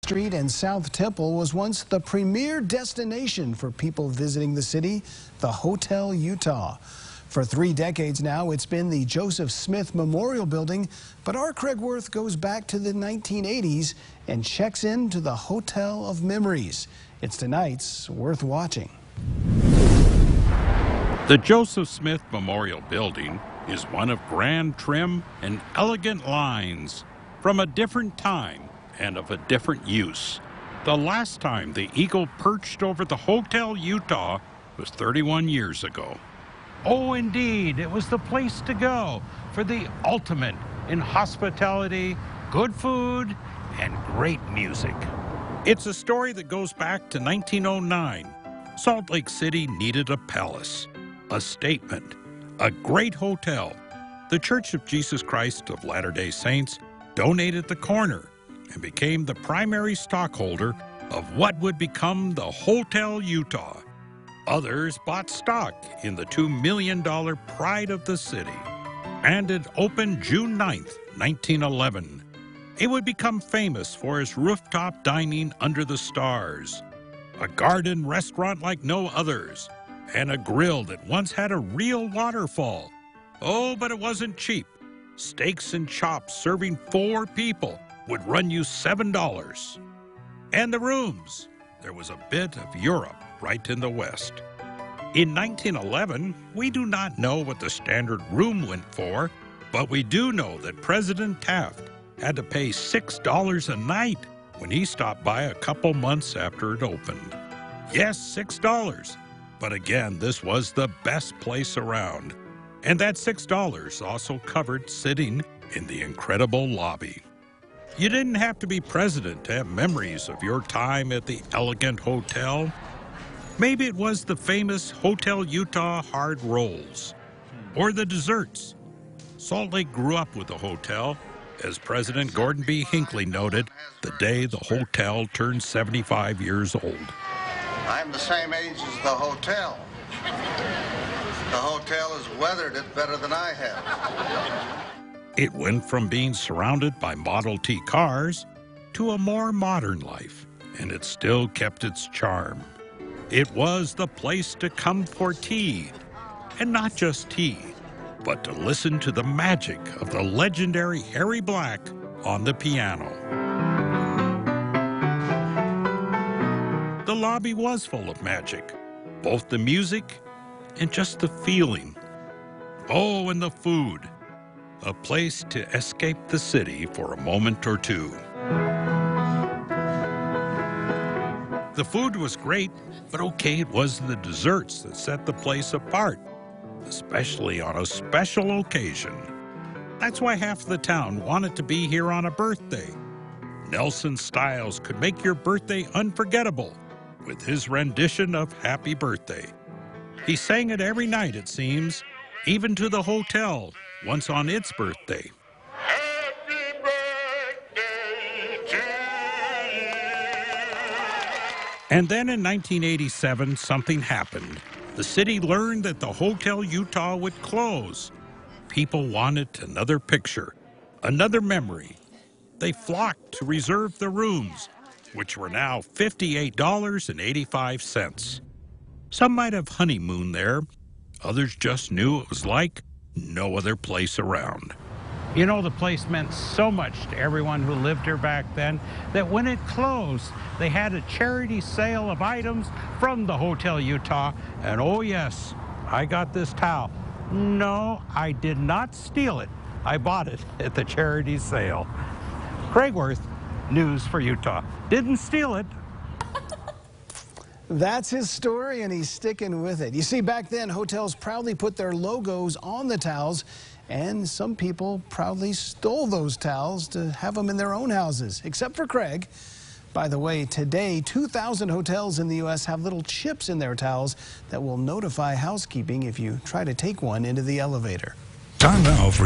Street and South Temple was once the premier destination for people visiting the city, the Hotel Utah. For 3 decades now, it's been the Joseph Smith Memorial Building, but our Craig Wirth goes back to the 1980s and checks into the Hotel of Memories. It's tonight's Worth Watching. The Joseph Smith Memorial Building is one of grand trim and elegant lines from a different time and of a different use. The last time the eagle perched over the Hotel Utah was 31 years ago. Oh, indeed, it was the place to go for the ultimate in hospitality, good food, and great music. It's a story that goes back to 1909. Salt Lake City needed a palace, a statement, a great hotel. The Church of Jesus Christ of Latter-day Saints donated the corner and became the primary stockholder of what would become the Hotel Utah. Others bought stock in the $2 million pride of the city. And it opened June 9th, 1911. It would become famous for its rooftop dining under the stars, a garden restaurant like no others, and a grill that once had a real waterfall. Oh, but it wasn't cheap. Steaks and chops serving 4 people would run you $7. And the rooms, there was a bit of Europe right in the West. In 1911, we do not know what the standard room went for, but we do know that President Taft had to pay $6 a night when he stopped by a couple months after it opened. Yes, $6. But again, this was the best place around. And that $6 also covered sitting in the incredible lobby. You didn't have to be president to have memories of your time at the elegant hotel. Maybe it was the famous Hotel Utah hard rolls, or the desserts. Salt Lake grew up with the hotel, as President Gordon B. Hinckley noted the day the hotel turned 75 years old. I'm the same age as the hotel. The hotel has weathered it better than I have. It went from being surrounded by Model T cars to a more modern life, and it still kept its charm. It was the place to come for tea, and not just tea, but to listen to the magic of the legendary Harry Black on the piano. The lobby was full of magic, both the music and just the feeling. Oh, and the food. A place to escape the city for a moment or two. The food was great, but okay, it was the desserts that set the place apart, especially on a special occasion. That's why half the town wanted to be here on a birthday. Nelson Styles could make your birthday unforgettable with his rendition of Happy Birthday. He sang it every night, it seems, even to the hotel, once on its birthday. Happy birthday to you. And then in 1987, something happened. The city learned that the Hotel Utah would close. People wanted another picture, another memory. They flocked to reserve the rooms, which were now $58.85. Some might have honeymooned there. Others just knew it was like no other place around. You know, the place meant so much to everyone who lived here back then that when it closed, they had a charity sale of items from the Hotel Utah. And oh yes, I got this towel. No, I did not steal it. I bought it at the charity sale. Craig Wirth, News for Utah. Didn't steal it. That's his story, and he's sticking with it. You see, back then, hotels proudly put their logos on the towels, and some people proudly stole those towels to have them in their own houses, except for Craig. By the way, today, 2,000 hotels in the U.S. have little chips in their towels that will notify housekeeping if you try to take one into the elevator. Time now for